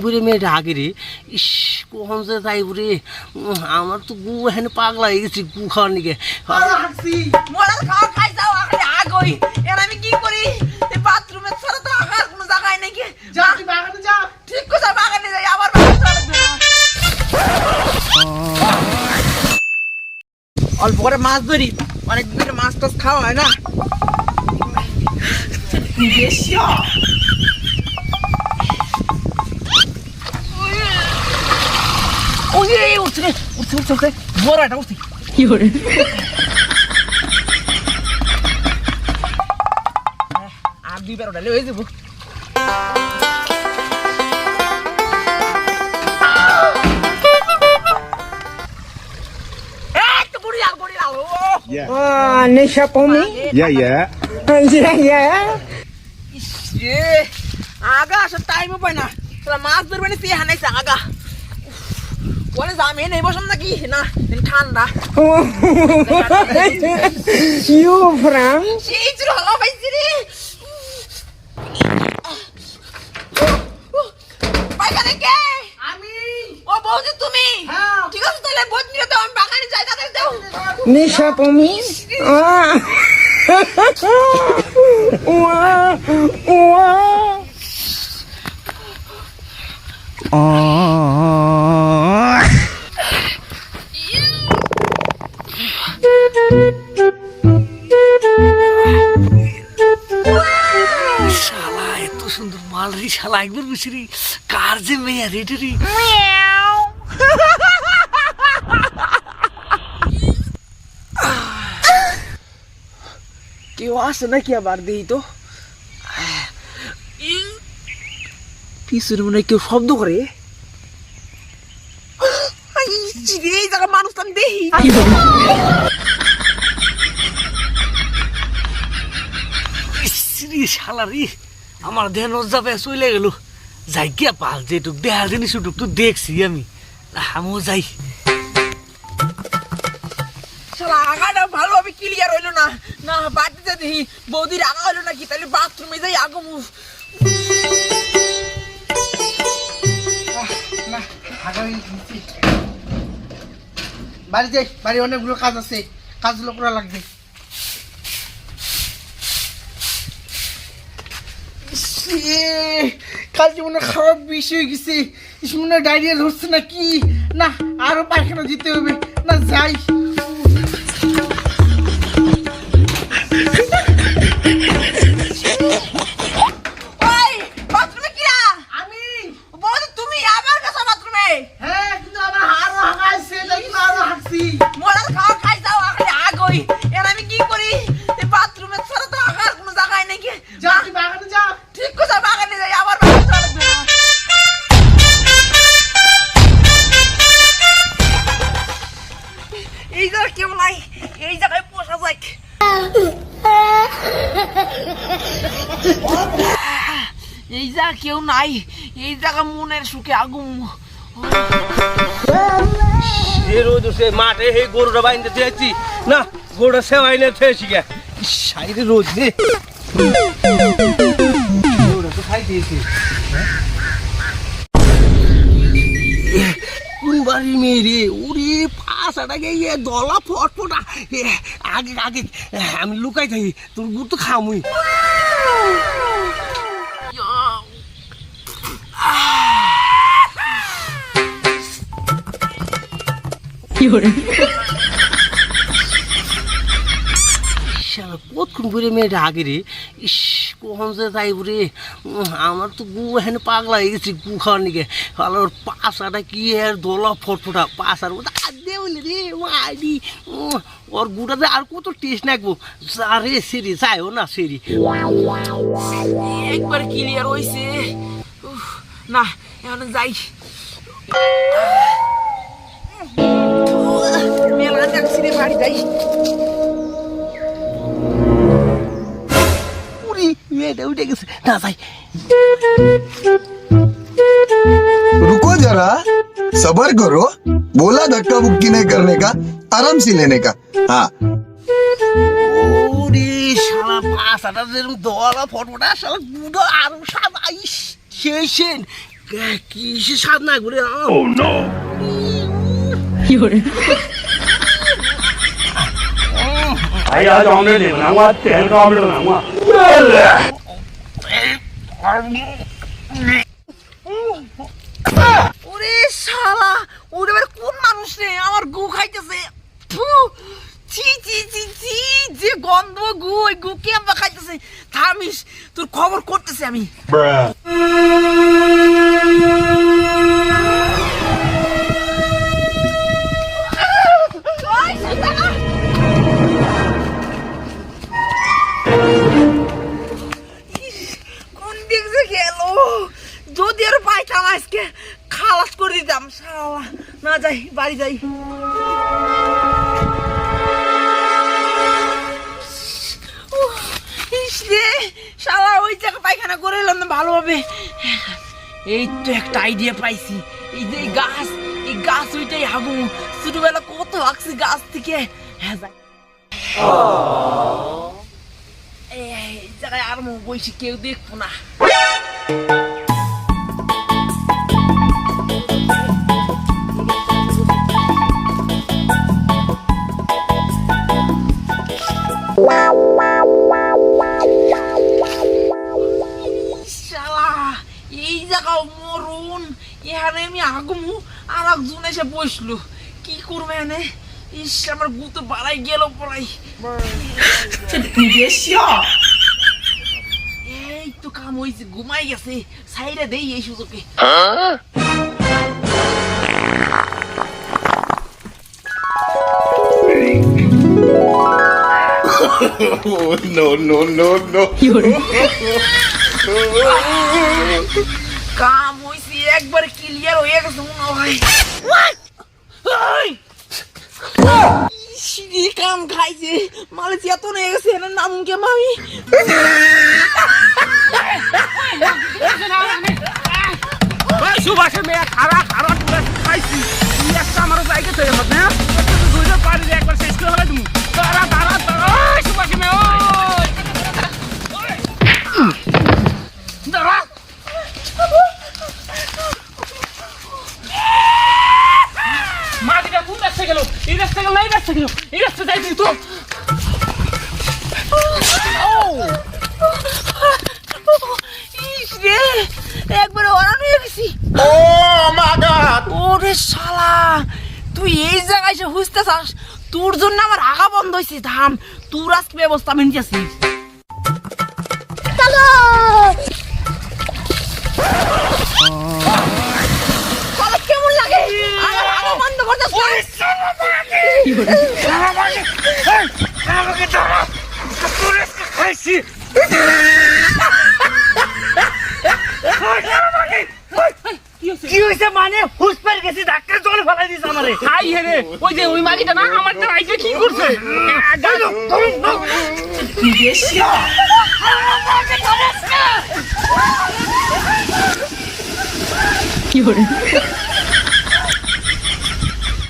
করে মেয়েটা আগে রে ইস কখন যে যাই রে আমার তো গু এখানে পাগলা হয়ে গেছি গু খাওয়ার নিকে মরার খাওয়া খাই যাও আগে আগই এর আমি কি করি এই বাথরুমে ছাড়া তো আগার কোনো জায়গায় নাকি যা তুই বাগানে যা। ঠিক কথা বাগানে যাই আবার বাগানে চলে অল্প করে মাছ ধরি অনেক দিন মাছ টাছ খাওয়া হয় না বেশি ওই উঠছে রে উঠছে বড় একটা উঠছে কি করে আর দুইবার ওটালে হয়ে যাবো Nisha Pomi? Yeah. আগা আসার টাইমও পাই না মাছ ধরবে না তুই হানাইছে আগা বলে আমি নেই বসম নাকি না ঠান্ডা You from? সেই ছিল হলো পাইছি রে পাইখানে কে আমি ও বৌদি তুমি হ্যাঁ। ঠিক আছে তাহলে বোধ নিয়ে দাও আমি বাগানে যাই তাদের দাও Nisha Pomi? শালা এত সুন্দর মাল রে শালা একবার বুঝছি রে কার যে মেয়ে রেটে রে কেউ আসে নাকি আবার দেই তো পিছনে মনে হয় কেউ শব্দ করে এই জায়গা মানুষ তো আমি দেখি শালা রে আমার দেহ যাবে চলে গেল যাই গিয়া পাল যেটুক দেহার জিনিস উঠুক তো দেখছি আমি আমিও যাই শালা আগাটা ভালোভাবে ক্লিয়ার হইলো না না বাড়িতে দেখি বৌদির আগা হইলো নাকি তাহলে বাথরুমে যাই আগমু বাড়ি যাই, বাড়ি অনেকগুলো কাজ আছে, কাজগুলো করা লাগবে। কালকে মনে খারাপ বিষয় হয়ে গেছে, মনে ডায়রিয়া ধরছে না কি না, আরো পায়খানা দিতে হবে না, যাই। মরার খাওয়া খাই যাও আগে আগই এর আমি কি করি এই বাথরুমে ছাড়া তো আগার কোনো জায়গায় নাকি যা তুই বাগানে যা। ঠিক কথা বাগানে যাই আবার বাগানে চলে এই জায়গা কেউ নাই, এই জায়গায় বসা যায় এই জায়গা কেউ নাই, এই জায়গা মনের সুখে আগুন রোদ উঠছে মাঠে এই গরুটা বাইন্দে দিয়েছি না, গরুটা সেবাই নিয়ে থেয়েছি গে সাইডে রোদ রে গরুটা তো খাই দিয়েছি। কোন বাড়ির মেয়ে রে ওরে পাশাটাকে ইয়ে দলা ফটফটা আগে আগে আমি লুকাই থাকি তোর গুড় তো খামুই কতক্ষণ করে মেয়েটা আগে রে ইস কখন যে যাই রে আমার তো গু এখানে পাগলা হয়ে গেছি গু খাওয়ার নিকে ওর পাশাটা কি আর দলা ফটফটা পাশার মধ্যে দেবলি রে মাইডি ওর গুটাতে আর কত টেস্ট নাকবো আরে সেরি যাইও না সেরি একবার ক্লিয়ার হইছে না এখন যাই মেলা যাচ্ছি রে বাড়ি যাই उठे गए ना भाई रुको जरा, सबर करो, बोला धक्का बुक्की नहीं करने का, आराम से लेने का। हाँ ওরে শালা পাছাটা যেরকম দলা ফটফটা শালা গুড়ো আর সাদা শেষেন কিসে স্বাদ না ঘুরে ওরে শালা ওরে এবার কোন মানুষ রে আমার গু খাইতেছে ফু, ছি ছি ছি ছি যে গন্ধ গু ওই গু কে আমরা খাইতেছে থামিস তোর খবর করতেছি আমি ওই, সুলতানা! ইস, কোন দিক যে গেল যদি আর পাইতাম আজকে খালাস করে দিতাম শালা না যাই বাড়ি যাই উহ, ইস রে শালা ওই জায়গা পায়খানা করে এলাম না ভালোভাবে এই তো একটা আইডিয়া পাইছি এই যে এই গাছ ওইটাই হাগু ছোটবেলা কত আঁকছি গাছ থেকে হ্যাঁ যাই এই জায়গায় আর বসে কেউ দেখবো না শালা এই জায়গাও মরুন এখানে আমি আগুমু আর একজন এসে বসলো কি করবে এনে ইস আমার গুতো বাড়াই গেল পড়াই এই তো কাম হয়েছে ঘুমাই গেছে সাইডে দেই এই সুযোগে কাম হয়েছে একবার ক্লিয়ার হয়ে গেছে মনে হয় কাম খাইছে মালয়েশিয়া তো নিয়ে গেছে এর নাম কে মামি সুভাষের মেয়ে খারাপ খারাপ খাইছি একটা আমার জায়গা থেকে মধ্যে দুইটা পারি একবার শেষ করে হলে তুমি তারা তারা তারা সুভাষের মেয়ে দাঁড়া মাটিটা কোন রাস্তা গেল এই রাস্তা গেল এই রাস্তা গেল এই রাস্তা যাই তুই তো ইস রে একবারে ওরান হয়ে গেছি ওরে শালা তুই এই জায়গায় এসে হুঁজতে চাস তোর জন্য আমার আগা বন্ধ হয়েছে থাম তোর আজকে ব্যবস্থা আমি নিতেছি কেমন লাগে আমার আগা বন্ধ করতে কি হয়েছে মানে হুসপার গেছি ধাক্কা জল ফেলাই দিছে আমারে হাই হেরে ওই যে ওই মাগিটা না আমার তো আইকে কি করছে কি করে